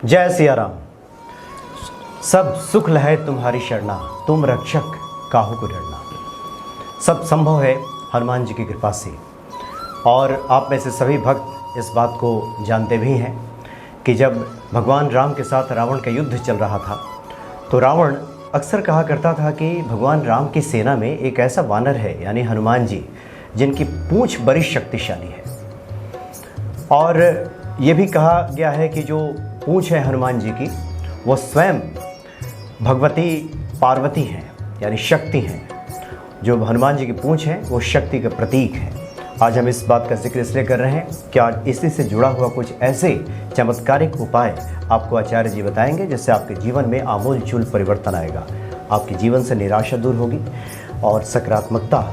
जय सिया राम। सब सुख लहे तुम्हारी शरणा, तुम रक्षक काहू को डरना। सब संभव है हनुमान जी की कृपा से। और आप में से सभी भक्त इस बात को जानते भी हैं कि जब भगवान राम के साथ रावण का युद्ध चल रहा था तो रावण अक्सर कहा करता था कि भगवान राम की सेना में एक ऐसा वानर है यानी हनुमान जी, जिनकी पूंछ बड़ी शक्तिशाली है। और ये भी कहा गया है कि जो पूंछ है हनुमान जी की वो स्वयं भगवती पार्वती हैं यानी शक्ति हैं। जो हनुमान जी की पूंछ है वो शक्ति का प्रतीक है। आज हम इस बात का जिक्र इसलिए कर रहे हैं कि आज इसी से जुड़ा हुआ कुछ ऐसे चमत्कारिक उपाय आपको आचार्य जी बताएंगे जिससे आपके जीवन में आमूल-चूल परिवर्तन आएगा। आपके जीवन से निराशा दूर होगी और सकारात्मकता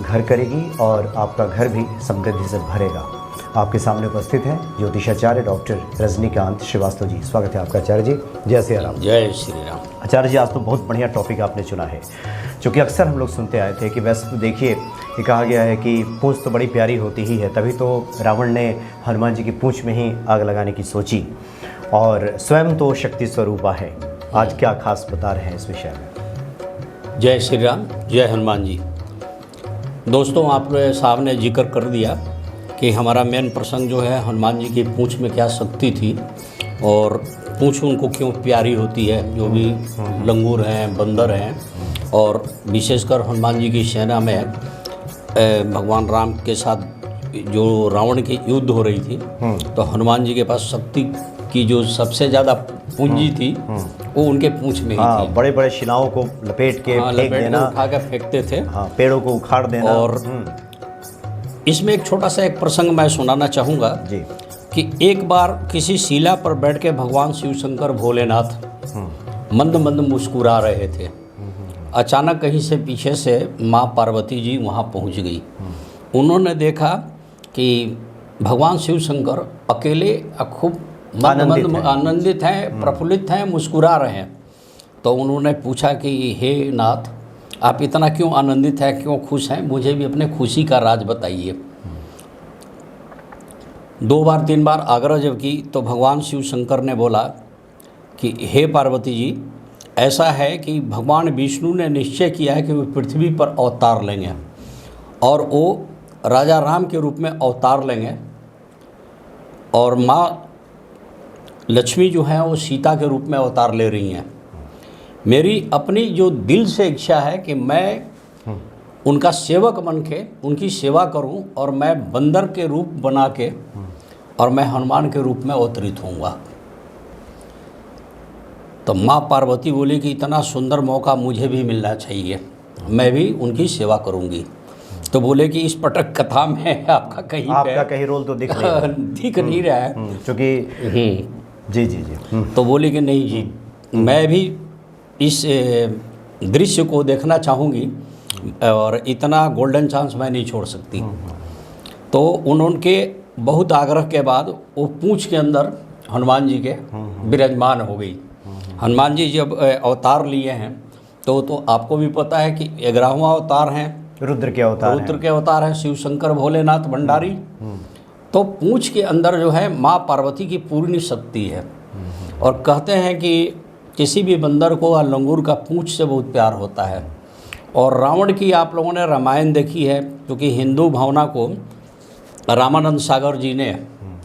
घर करेगी और आपका घर भी समृद्धि से भरेगा। आपके सामने उपस्थित हैं ज्योतिषाचार्य डॉक्टर रजनीकांत श्रीवास्तव जी। स्वागत है आपका आचार्य जी। जय श्री राम। जय श्री राम। आचार्य जी, आज तो बहुत बढ़िया टॉपिक आपने चुना है, क्योंकि अक्सर हम लोग सुनते आए थे कि वैसे तो देखिए ये कहा गया है कि पूंछ तो बड़ी प्यारी होती ही है, तभी तो रावण ने हनुमान जी की पूंछ में ही आग लगाने की सोची और स्वयं तो शक्ति स्वरूपा है। आज क्या खास बता रहे हैं इस विषय में? जय श्री राम, जय हनुमान जी। दोस्तों, आपने सामने जिक्र कर दिया कि हमारा मेन प्रसंग जो है हनुमान जी की पूंछ में क्या शक्ति थी और पूंछ उनको क्यों प्यारी होती है। जो भी लंगूर हैं, बंदर हैं, और विशेषकर हनुमान जी की सेना में भगवान राम के साथ जो रावण की युद्ध हो रही थी तो हनुमान जी के पास शक्ति की जो सबसे ज़्यादा पूंजी थी वो उनके पूंछ में ही थी। बड़े बड़े शिलाओं को लपेट के फेंक देना, उठा के फेंकते थे, पेड़ों को उखाड़ देना। और इसमें एक छोटा सा एक प्रसंग मैं सुनाना चाहूँगा जी कि एक बार किसी शिला पर बैठ के भगवान शिव शंकर भोलेनाथ मंद मंद मुस्कुरा रहे थे। अचानक कहीं से पीछे से माँ पार्वती जी वहाँ पहुँच गई। उन्होंने देखा कि भगवान शिव शंकर अकेले खूब आनंदित हैं, प्रफुल्लित हैं, मुस्कुरा रहे हैं। तो उन्होंने पूछा कि हे नाथ, आप इतना क्यों आनंदित हैं, क्यों खुश हैं? मुझे भी अपने खुशी का राज बताइए। 2 बार 3 बार आग्रह जब की तो भगवान शिव शंकर ने बोला कि हे पार्वती जी, ऐसा है कि भगवान विष्णु ने निश्चय किया है कि वो पृथ्वी पर अवतार लेंगे और वो राजा राम के रूप में अवतार लेंगे, और माँ लक्ष्मी जो है वो सीता के रूप में अवतार ले रही हैं। मेरी अपनी जो दिल से इच्छा है कि मैं उनका सेवक बन के उनकी सेवा करूं और मैं बंदर के रूप बना के और मैं हनुमान के रूप में अवतरित होऊंगा। तो माँ पार्वती बोली कि इतना सुंदर मौका मुझे भी मिलना चाहिए, मैं भी उनकी सेवा करूंगी। तो बोले कि इस पटक कथा में आपका कहीं रोल तो दिख नहीं रहा है, क्योंकि जी। तो बोली कि नहीं जी, मैं भी इस दृश्य को देखना चाहूँगी और इतना गोल्डन चांस मैं नहीं छोड़ सकती। तो उनके बहुत आग्रह के बाद वो पूंछ के अंदर हनुमान जी के विराजमान हो गई। हनुमान जी जब अवतार लिए हैं तो आपको भी पता है कि 11वां अवतार हैं, रुद्र के अवतार हैं शिव शंकर भोलेनाथ भंडारी। तो पूंछ के अंदर जो है माँ पार्वती की पूर्ण शक्ति है। और कहते हैं कि किसी भी बंदर को या लंगूर का पूंछ से बहुत प्यार होता है। और रावण की आप लोगों ने रामायण देखी है, क्योंकि हिंदू भावना को रामानंद सागर जी ने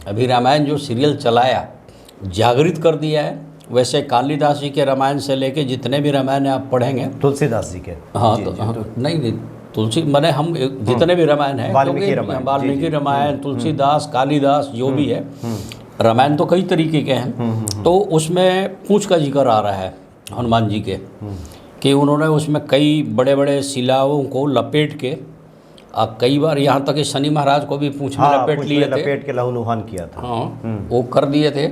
अभी रामायण जो सीरियल चलाया जागृत कर दिया है। वैसे कालिदास जी के रामायण से लेके जितने भी रामायण आप पढ़ेंगे, तुलसीदास जी के, हाँ तो नहीं तुलसी मैंने हम जितने भी रामायण हैं, वाल्मीकि रामायण, तुलसीदास, कालिदास, जो भी है रामायण तो कई तरीके के हैं। तो उसमें पूंछ का जिक्र आ रहा है हनुमान जी के कि उन्होंने उसमें कई बड़े बड़े शिलाओं को लपेट के, कई बार यहाँ तक कि शनि महाराज को भी पूंछ में लपेट के लहूलुहान किया था। हाँ, वो कर दिए थे।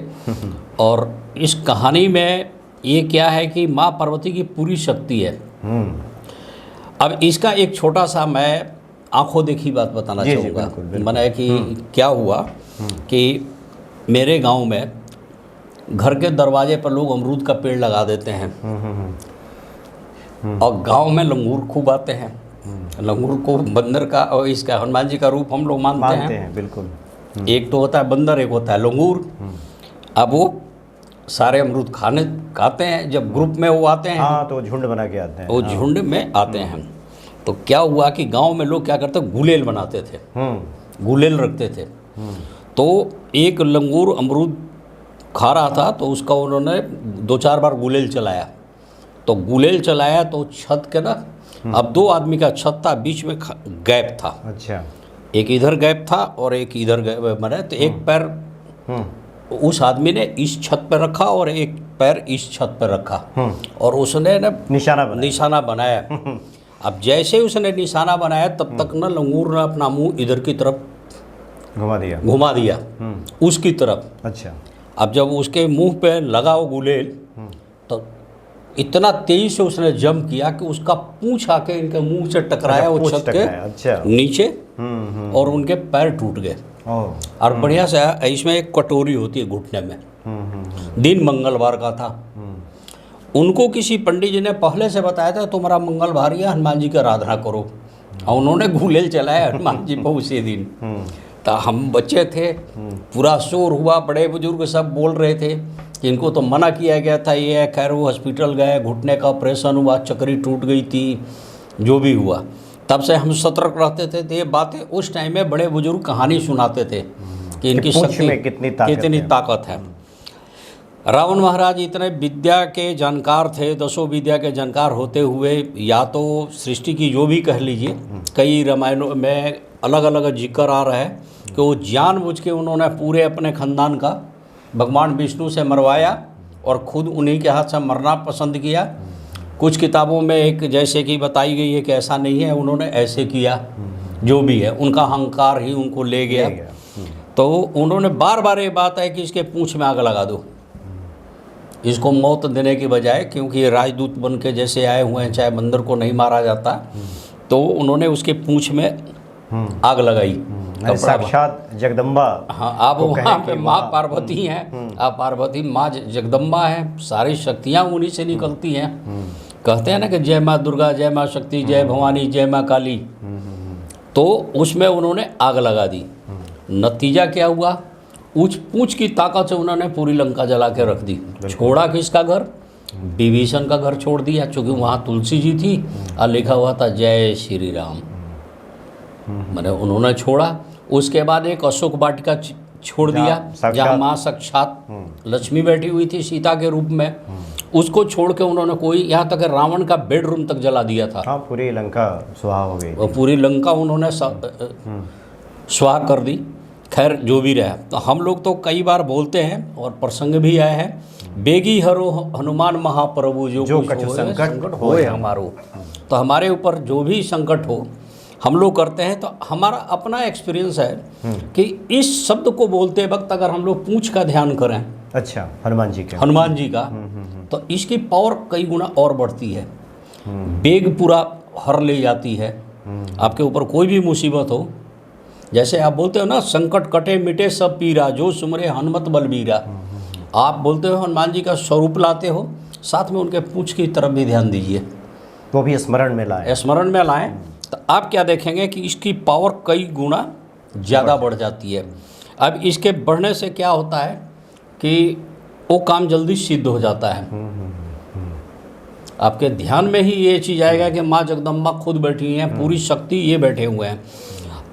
और इस कहानी में ये क्या है कि माँ पार्वती की पूरी शक्ति है। अब इसका एक छोटा सा मैं आंखों देखी बात बताना चाहूँगा। मैंने कि क्या हुआ कि मेरे गांव में घर के दरवाजे पर लोग अमरूद का पेड़ लगा देते हैं और गांव में लंगूर खूब आते हैं। लंगूर को बंदर का और इसका हनुमान जी का रूप हम लोग मानते हैं। बिल्कुल। एक तो होता है बंदर, एक होता है लंगूर। अब वो सारे अमरूद खाते हैं। जब ग्रुप में वो आते हैं, हाँ, तो झुंड बना के आते हैं। वो झुंड में आते हैं। तो क्या हुआ कि गांव में लोग क्या करते, गुलेल बनाते थे, गुलेल रखते थे। तो एक लंगूर अमरूद खा रहा था, तो उसका उन्होंने 2-4 बार गुलेल चलाया। तो गुलेल चलाया तो छत के ना, अब 2 आदमी का छत था, बीच में गैप था। अच्छा। एक इधर गैप था और एक इधर गैप मरे। तो एक पैर उस आदमी ने इस छत पर रखा और एक पैर इस छत पर रखा, और उसने ना निशाना बनाया। अब जैसे ही उसने निशाना बनाया, तब तक ना लंगूर ने अपना मुंह इधर की तरफ घुमा दिया उसकी तरफ। अच्छा। अब जब उसके मुंह पे लगा वो गुलेल, तो इतना तेजी से उसने जंप किया कि उसका पूंछ आके इनके मुंह से टकराया, वो छत के नीचे, और उनके पैर टूट गए। और बढ़िया से इसमें एक कटोरी होती है घुटने में। दिन मंगलवार का था। उनको किसी पंडित जी ने पहले से बताया था, तुम्हारा मंगलवार है, हनुमान जी की आराधना करो। और उन्होंने गुलेल चलाया हनुमान जी पर उसी दिन। तो हम बच्चे थे, पूरा शोर हुआ, बड़े बुजुर्ग सब बोल रहे थे कि इनको तो मना किया गया था। ये खैर वो हॉस्पिटल गए, घुटने का ऑपरेशन हुआ, चक्री टूट गई थी, जो भी हुआ। तब से हम सतर्क रहते थे। तो ये बातें उस टाइम में बड़े बुजुर्ग कहानी सुनाते थे कि इनकी शक्ति में कितनी ताकत है। रावण महाराज इतने विद्या के जानकार थे, 10 विद्या के जानकार होते हुए, या तो सृष्टि की जो भी कह लीजिए, कई रामायणों में अलग अलग जिक्र आ रहा है कि वो जानबूझ के उन्होंने पूरे अपने खानदान का भगवान विष्णु से मरवाया और खुद उन्हीं के हाथ से मरना पसंद किया। कुछ किताबों में एक जैसे कि बताई गई है कि ऐसा नहीं है, उन्होंने ऐसे किया, जो भी है उनका अहंकार ही उनको ले गया। तो उन्होंने बार बार ये बात है कि इसके पूंछ में आग लगा दो, इसको मौत देने के बजाय, क्योंकि ये राजदूत बन के जैसे आए हुए हैं, चाहे बंदर को नहीं मारा जाता, तो उन्होंने उसके पूंछ में आग लगाई। साक्षात जगदम्बा। हाँ, आप वहाँ पे माँ पार्वती हैं, आप पार्वती माँ जगदम्बा हैं, सारी शक्तियाँ उन्हीं से निकलती हैं। कहते हैं ना कि जय माँ दुर्गा, जय माँ शक्ति, जय भवानी, जय माँ काली। तो उसमें उन्होंने आग लगा दी। नतीजा क्या हुआ, पूंछ की ताकत से उन्होंने पूरी लंका जला के रख दी। छोड़ा किसका घर, विभीषण का घर छोड़ दिया, क्योंकि वहाँ तुलसी जी थी और लिखा हुआ था जय श्री राम, मैंने उन्होंने छोड़ा। उसके बाद एक अशोक वाटिका छोड़ दिया, जहाँ माँ साक्षात लक्ष्मी बैठी हुई थी सीता के रूप में, उसको छोड़ के उन्होंने कोई, यहाँ तक रावण का बेडरूम तक जला दिया था। हाँ, पूरी लंका स्वाहा हो गई, और पूरी लंका उन्होंने स्वाहा कर दी। खैर जो भी रहा, तो हम लोग तो कई बार बोलते हैं और प्रसंग भी आया है, बेगी हरो हनुमान महाप्रभु जो कुछ संकट होए हमारो। तो हमारे ऊपर जो भी संकट हो हम लोग करते हैं। तो हमारा अपना एक्सपीरियंस है कि इस शब्द को बोलते वक्त अगर हम लोग पूंछ का ध्यान करें, अच्छा, हनुमान जी का, तो इसकी पावर कई गुना और बढ़ती है। बेग पूरा हर ले जाती है। आपके ऊपर कोई भी मुसीबत हो, जैसे आप बोलते हो ना, संकट कटे मिटे सब पीरा, जो सुमरे हनुमत बलबीरा। आप बोलते हो हनुमान जी का स्वरूप लाते हो, साथ में उनके पूंछ की तरफ भी ध्यान दीजिए, वो भी स्मरण में लाएं। तो आप क्या देखेंगे कि इसकी पावर कई गुना ज़्यादा बढ़ जाती है। अब इसके बढ़ने से क्या होता है कि वो काम जल्दी सिद्ध हो जाता है। आपके ध्यान में ही ये चीज़ आएगा कि माँ जगदम्बा खुद बैठी हैं, पूरी शक्ति ये बैठे हुए हैं।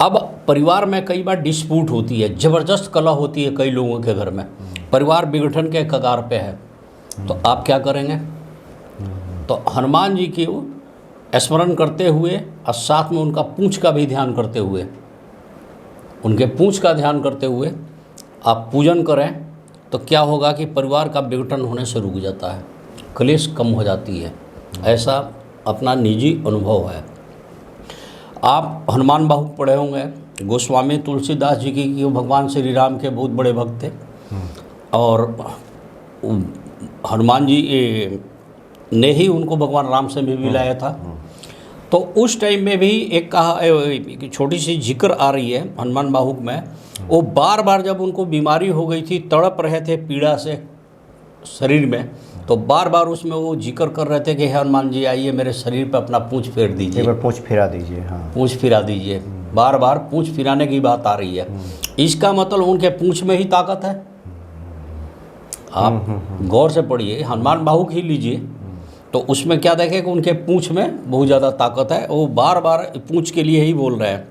अब परिवार में कई बार डिस्प्यूट होती है, ज़बरदस्त कलह होती है कई लोगों के घर में, परिवार विघटन के कगार पे है, तो आप क्या करेंगे? तो हनुमान जी की स्मरण करते हुए और साथ में उनका पूंछ का भी ध्यान करते हुए, उनके पूंछ का ध्यान करते हुए आप पूजन करें, तो क्या होगा कि परिवार का विघटन होने से रुक जाता है, क्लेश कम हो जाती है। ऐसा अपना निजी अनुभव है। आप हनुमान बाहु पढ़े होंगे, गोस्वामी तुलसीदास जी की वो भगवान श्री राम के बहुत बड़े भक्त थे, और हनुमान जी ने ही उनको भगवान राम से भी मिलाया था। तो उस टाइम में भी एक कहा, छोटी सी जिक्र आ रही है हनुमान बाहु में, वो बार बार जब उनको बीमारी हो गई थी, तड़प रहे थे पीड़ा से शरीर में, तो बार बार उसमें वो जिक्र कर रहे थे कि हनुमान जी आइए मेरे शरीर पे अपना पूंछ फेर दीजिए, एक बार पूंछ फिरा दीजिए। हाँ, पूंछ फिरा दीजिए, बार बार पूंछ फिराने की बात आ रही है। इसका मतलब उनके पूंछ में ही ताकत है। आप गौर से पढ़िए, हनुमान बाहुक ही लीजिए तो उसमें क्या देखें कि उनके पूंछ में बहुत ज़्यादा ताकत है, वो बार बार पूंछ के लिए ही बोल रहे हैं।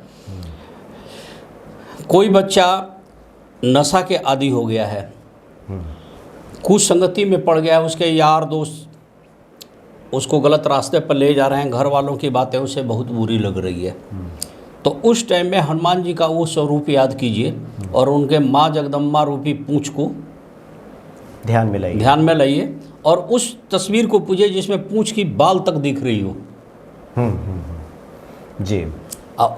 कोई बच्चा नशा के आदी हो गया है, कुछ संगति में पड़ गया है, उसके यार दोस्त उसको गलत रास्ते पर ले जा रहे हैं, घर वालों की बातें उसे बहुत बुरी लग रही है, तो उस टाइम में हनुमान जी का वो स्वरूप याद कीजिए और उनके माँ जगदम्बा रूपी पूंछ को ध्यान में लाइए और उस तस्वीर को पूजिए जिसमें पूंछ की बाल तक दिख रही हो। जी।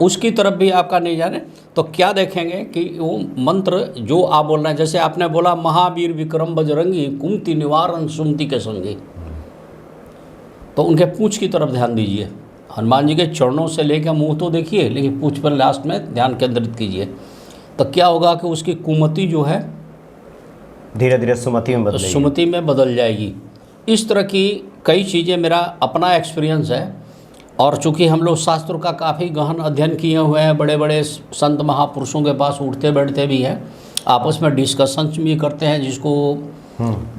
उसकी तरफ भी आपका नहीं जाने तो क्या देखेंगे कि वो मंत्र जो आप बोल रहे हैं, जैसे आपने बोला महावीर विक्रम बजरंगी कुमति निवारण सुमति के संगी, तो उनके पूंछ की तरफ ध्यान दीजिए। हनुमान जी के चरणों से लेकर मुंह तो देखिए, लेकिन पूंछ पर लास्ट में ध्यान केंद्रित कीजिए, तो क्या होगा कि उसकी कुमति जो है धीरे धीरे सुमति में बदल जाएगी। इस तरह की कई चीज़ें मेरा अपना एक्सपीरियंस है, और चूँकि हम लोग शास्त्रों का काफ़ी गहन अध्ययन किए हुए हैं, बड़े बड़े संत महापुरुषों के पास उठते बैठते भी हैं, आपस में डिस्कशंस भी करते हैं, जिसको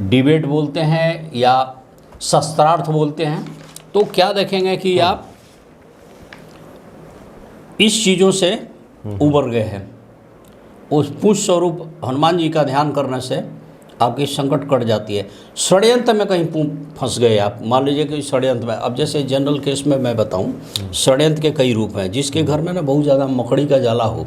डिबेट बोलते हैं या शस्त्रार्थ बोलते हैं, तो क्या देखेंगे कि आप इस चीज़ों से उबर गए हैं। उस पूंछ स्वरूप हनुमान जी का ध्यान करने से आपकी संकट कट जाती है। षड्यंत्र में कहीं फंस गए आप, मान लीजिए कि षड्यंत्र में, अब जैसे जनरल केस में मैं बताऊं, षड्यंत्र के कई रूप हैं। जिसके घर में ना बहुत ज़्यादा मकड़ी का जाला हो,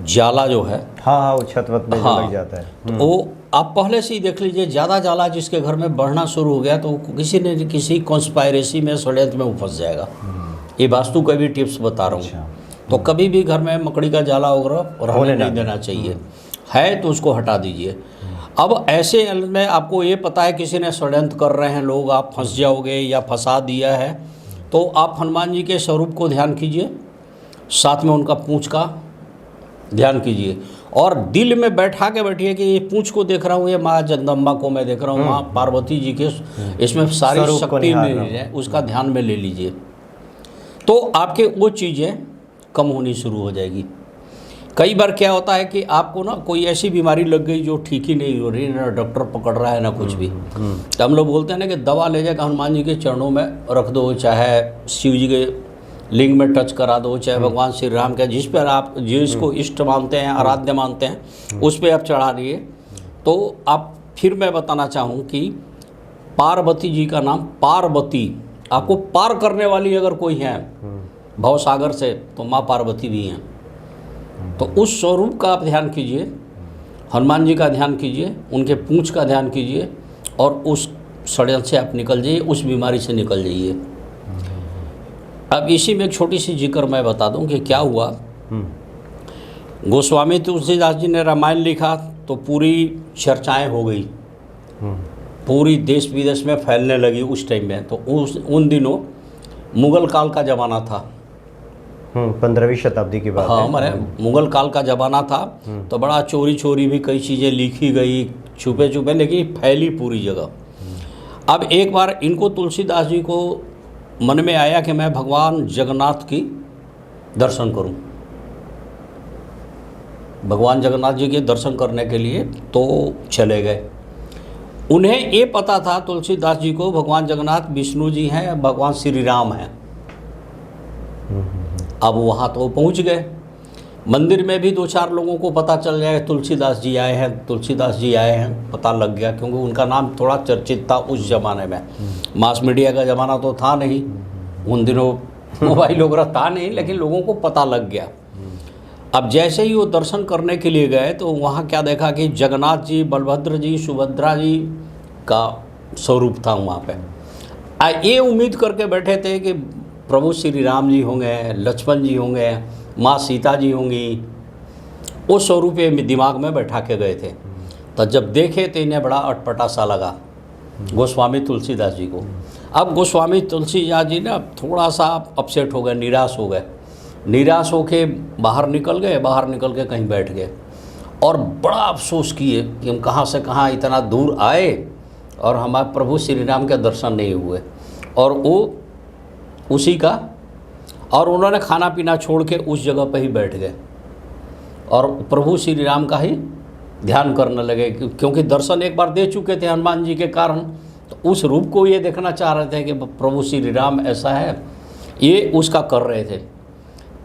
जाला जो है, हाँ वो छत वत में लग जाता है, तो वो आप पहले से ही देख लीजिए, ज़्यादा जाला जिसके घर में बढ़ना शुरू हो गया तो किसी न किसी कॉन्स्पायरेसी में, षड्यंत्र में वो फंस जाएगा। ये वास्तु का भी टिप्स बता रहा हूँ। तो कभी भी घर में मकड़ी का जाला वगैरह रहने नहीं देना चाहिए, है तो उसको हटा दीजिए। अब ऐसे में आपको ये पता है किसी ने षड्यंत्र कर रहे हैं लोग, आप फंस जाओगे या फंसा दिया है, तो आप हनुमान जी के स्वरूप को ध्यान कीजिए, साथ में उनका पूंछ का ध्यान कीजिए, और दिल में बैठा के बैठिए कि ये पूंछ को देख रहा हूँ, ये माँ जगदम्बा को मैं देख रहा हूँ, माँ पार्वती जी के इसमें सारी शक्ति में है, उसका ध्यान में ले लीजिए, तो आपके वो चीज़ें कम होनी शुरू हो जाएगी। कई बार क्या होता है कि आपको ना कोई ऐसी बीमारी लग गई जो ठीक ही नहीं हो रही, ना डॉक्टर पकड़ रहा है ना कुछ भी, तो हम लोग बोलते हैं ना कि दवा ले जाकर हनुमान जी के चरणों में रख दो, चाहे शिव जी के लिंग में टच करा दो, चाहे भगवान श्री राम के जिस पर आप जिसको इष्ट मानते हैं, आराध्य मानते हैं, उस पर आप चढ़ा दिए, तो आप फिर मैं बताना चाहूँ कि पार्वती जी का नाम पार्वती, आपको पार करने वाली अगर कोई है भव सागर से, तो माँ पार्वती भी हैं। तो उस स्वरूप का आप ध्यान कीजिए, हनुमान जी का ध्यान कीजिए, उनके पूंछ का ध्यान कीजिए, और उस षड्यंत्र से आप निकल जाइए, उस बीमारी से निकल जाइए। अब इसी में एक छोटी सी जिक्र मैं बता दूं कि क्या हुआ। गोस्वामी तुलसीदास जी ने रामायण लिखा तो पूरी चर्चाएं हो गई, पूरी देश विदेश में फैलने लगी उस टाइम में। तो उन दिनों मुग़ल काल का ज़माना था, 15वीं शताब्दी की बात है। हमारे मुग़ल काल का ज़माना था, तो बड़ा चोरी चोरी भी कई चीज़ें लिखी गई, छुपे छुपे, लेकिन फैली पूरी जगह। अब एक बार इनको तुलसीदास जी को मन में आया कि मैं भगवान जगन्नाथ की दर्शन करूं। भगवान जगन्नाथ जी के दर्शन करने के लिए तो चले गए। उन्हें ये पता था तुलसीदास जी को भगवान जगन्नाथ विष्णु जी हैं, भगवान श्री राम हैं। अब वहाँ तो पहुँच गए। मंदिर में भी 2-4 लोगों को पता चल जाए तुलसीदास जी आए हैं, तुलसीदास जी आए हैं, पता लग गया, क्योंकि उनका नाम थोड़ा चर्चित था उस ज़माने में। मास मीडिया का ज़माना तो था नहीं उन दिनों, मोबाइल वगैरह था नहीं, लेकिन लोगों को पता लग गया। अब जैसे ही वो दर्शन करने के लिए गए तो वहाँ क्या देखा कि जगन्नाथ जी, बलभद्र जी, सुभद्रा जी का स्वरूप था वहाँ पे। ये उम्मीद करके बैठे थे कि प्रभु श्री राम जी होंगे, लक्ष्मण जी होंगे, माँ सीता जी होंगी, वो स्वरूप दिमाग में बैठा के गए थे। तो जब देखे तो इन्हें बड़ा अटपटा सा लगा गोस्वामी तुलसीदास जी को। अब गोस्वामी तुलसीदास जी ना थोड़ा सा अपसेट हो गए, निराश हो गए। निराश होके बाहर निकल गए, बाहर निकल के कहीं बैठ गए और बड़ा अफसोस किए कि हम कहाँ से कहाँ इतना दूर आए और हमारे प्रभु श्री राम के दर्शन नहीं हुए। और वो उसी का, और उन्होंने खाना पीना छोड़ के उस जगह पर ही बैठ गए और प्रभु श्री राम का ही ध्यान करने लगे, क्योंकि दर्शन एक बार दे चुके थे हनुमान जी के कारण, तो उस रूप को ये देखना चाह रहे थे कि प्रभु श्री राम ऐसा है, ये उसका कर रहे थे।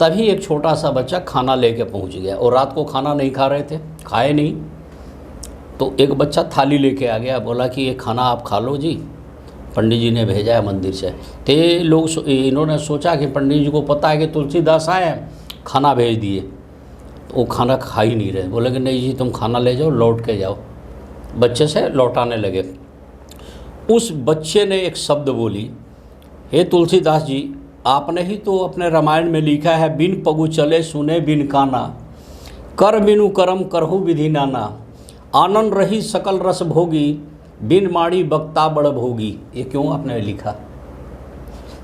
तभी एक छोटा सा बच्चा खाना लेके पहुंच गया, और रात को खाना नहीं खा रहे थे, खाए नहीं, तो एक बच्चा थाली लेके आ गया, बोला कि ये खाना आप खा लो जी, पंडित जी ने भेजा है मंदिर से। तो ये लोग इन्होंने सोचा कि पंडित जी को पता है कि तुलसीदास आए हैं, खाना भेज दिए, तो वो खाना खा ही नहीं रहे। बोले कि नहीं जी तुम खाना ले जाओ, लौट के जाओ। बच्चे से लौटाने लगे। उस बच्चे ने एक शब्द बोली, हे तुलसीदास जी, आपने ही तो अपने रामायण में लिखा है, बिन पगु चले सुने बिन काना, कर बिनु करम करहु विधि नाना, आनंद रही सकल रस भोगी, बिन माड़ी बक्ता बड़ भोगी। ये क्यों आपने लिखा?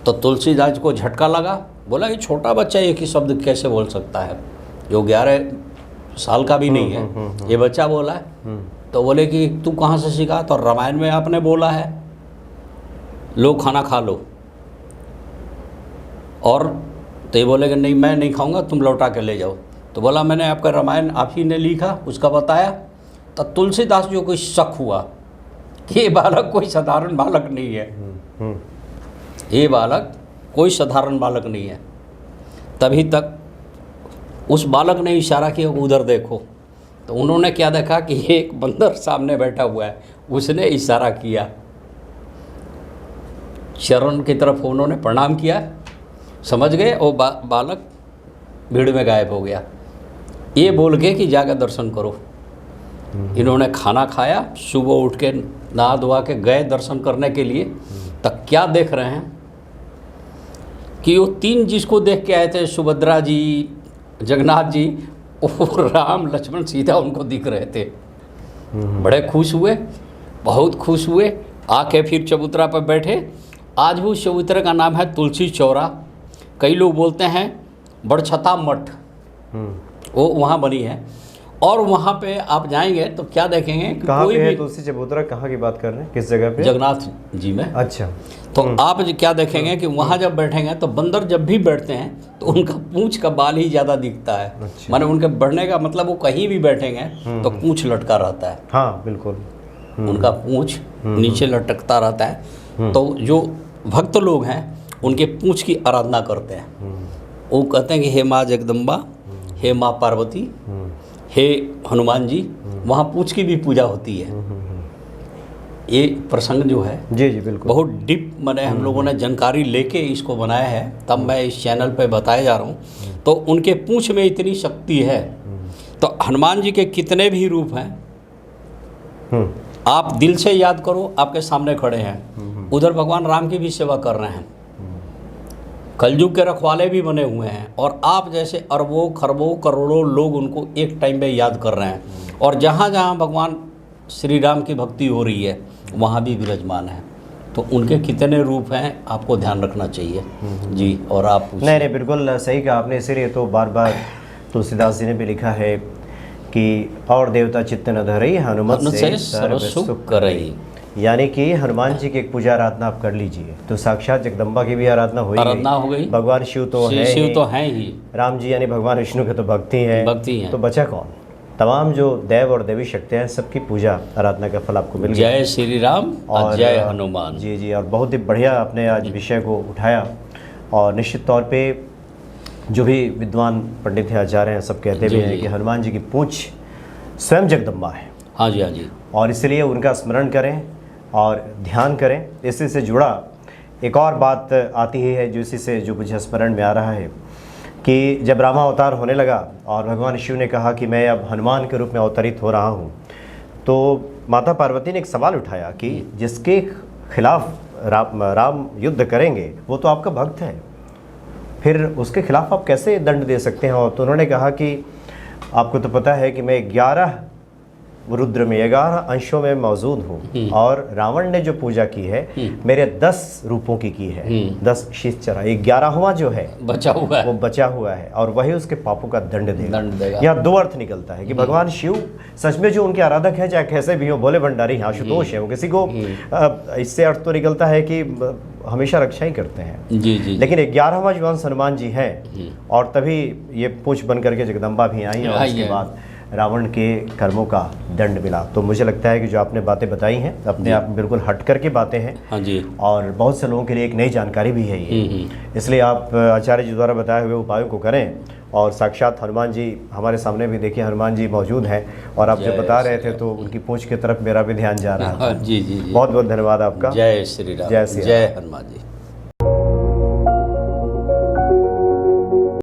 तो तुलसीदास को झटका लगा, बोला ये छोटा बच्चा एक ही शब्द कैसे बोल सकता है, जो 11 साल का भी नहीं है, ये बच्चा बोला है। तो बोले कि तू कहाँ से सीखा? तो रामायण में आपने बोला है, लो खाना खा लो। और तो ये बोले कि नहीं मैं नहीं खाऊंगा, तुम लौटा के ले जाओ। तो बोला मैंने आपका रामायण आप ही ने लिखा, उसका बताया। तो तुलसीदास जो कोई शक हुआ, ये बालक कोई साधारण बालक नहीं है, ये बालक कोई साधारण बालक नहीं है। तभी तक उस बालक ने इशारा किया, उधर देखो। तो उन्होंने क्या देखा कि एक बंदर सामने बैठा हुआ है, उसने इशारा किया, चरण की तरफ उन्होंने प्रणाम किया, समझ गए, और बालक भीड़ में गायब हो गया, ये बोल के कि जाकर दर्शन करो। इन्होंने खाना खाया, सुबह उठ के नहा धोआ के गए दर्शन करने के लिए। तब क्या देख रहे हैं कि वो 3 जिसको देख के आए थे, सुभद्रा जी, जगन्नाथ जी, और राम लक्ष्मण सीता उनको दिख रहे थे। बड़े खुश हुए, बहुत खुश हुए। आके फिर चबूतरा पर बैठे। आज भी उस चबूतरे का नाम है तुलसी चौरा। कई लोग बोलते हैं बड़छता मठ, वो वहाँ बनी है। और वहाँ पे आप जाएंगे तो क्या देखेंगे कि कहाँ कोई पे है भी तुलसी चबूतरा? कहाँ की बात कर रहे हैं, किस जगह पे? जगन्नाथ जी में। अच्छा। तो आप क्या देखेंगे कि वहाँ जब बैठेंगे तो बंदर जब भी बैठते हैं तो उनका पूंछ का बाल ही ज़्यादा दिखता है। अच्छा। माने उनके बढ़ने का मतलब वो कहीं भी बैठेंगे तो पूंछ लटका रहता है। हाँ बिल्कुल। उनका पूंछ नीचे लटकता रहता है। तो जो भक्त लोग हैं उनके पूंछ की आराधना करते हैं। वो कहते हैं कि हे माँ जगदम्बा, हे माँ पार्वती, हे हनुमान जी, वहाँ पूंछ की भी पूजा होती है। ये प्रसंग जो है जी जी बिल्कुल बहुत डीप मैंने हम लोगों ने जानकारी लेके इसको बनाया है, तब मैं इस चैनल पे बताया जा रहा हूँ। तो उनके पूंछ में इतनी शक्ति है। तो हनुमान जी के कितने भी रूप हैं, आप दिल से याद करो, आपके सामने खड़े हैं। उधर भगवान राम की भी सेवा कर रहे हैं, कलयुग के रखवाले भी बने हुए हैं, और आप जैसे अरबों खरबों करोड़ों लोग उनको एक टाइम में याद कर रहे हैं। और जहाँ जहाँ भगवान श्री राम की भक्ति हो रही है वहाँ भी विराजमान है। तो उनके कितने रूप हैं आपको ध्यान रखना चाहिए जी। और आप नहीं बिल्कुल सही कहा आपने। इसीलिए तो बार बार तुलसीदास जी ने भी लिखा है कि और देवता चित्त न धरई, हनुमत से सर्व सुख करई। यानी कि हनुमान जी की एक पूजा आराधना आप कर लीजिए तो साक्षात जगदम्बा की भी आराधना हो गई। भगवान शिव तो है ही, राम जी यानी भगवान विष्णु के तो भक्ति है, तो बचा कौन? तमाम जो देव और देवी शक्तियाँ हैं सबकी पूजा आराधना का फल आपको मिल गया। जय श्री राम और जय हनुमान। जी जी। और बहुत ही बढ़िया आपने आज विषय को उठाया। और निश्चित तौर पे जो भी विद्वान पंडित हैं, आचार्य हैं, सब कहते भी हैं कि हनुमान जी की पूंछ स्वयं जगदम्बा है। हाँ जी, हाँ जी। और इसलिए उनका स्मरण करें और ध्यान करें। इसी से जुड़ा एक और बात आती है जो इसी से जो मुझे स्मरण में आ रहा है कि जब रामावतार होने लगा और भगवान शिव ने कहा कि मैं अब हनुमान के रूप में अवतरित हो रहा हूँ, तो माता पार्वती ने एक सवाल उठाया कि जिसके खिलाफ राम युद्ध करेंगे वो तो आपका भक्त है, फिर उसके खिलाफ आप कैसे दंड दे सकते हैं? और तो उन्होंने कहा कि आपको तो पता है कि मैं 11 रुद्र में 11 अंशों में मौजूद हूँ, और रावण ने जो पूजा की है मेरे 10 रूपों की है, 10 शीश चढ़ा, 11वां जो है बचा हुआ है, वो बचा हुआ है, और वही उसके पापों का दंड देगा। यहाँ 2 अर्थ निकलता है कि भगवान शिव सच में जो उनके आराधक हैं, चाहे कैसे भी हो, भोले भंडारी आशुतोष है, वो किसी को इससे अर्थ तो निकलता है कि हमेशा रक्षा ही करते हैं। जी जी। लेकिन 11वां जो अंश हनुमान जी हैं, और तभी ये पूछ बन करके जगदम्बा भी आई, और उसके बाद रावण के कर्मों का दंड मिला। तो मुझे लगता है कि जो आपने बातें बताई हैं अपने आप में बिल्कुल हट कर के बातें हैं। हाँ जी। और बहुत से लोगों के लिए एक नई जानकारी भी है ये, इसलिए आप आचार्य जी द्वारा बताए हुए उपायों को करें। और साक्षात हनुमान जी हमारे सामने भी देखिए, हनुमान जी मौजूद हैं और आप जब बता रहे थे तो उनकी पूंछ की तरफ मेरा भी ध्यान जा रहा था। जी जी जी, बहुत बहुत धन्यवाद आपका। जय श्री राम, जय श्री राम। जय हनुमान जी।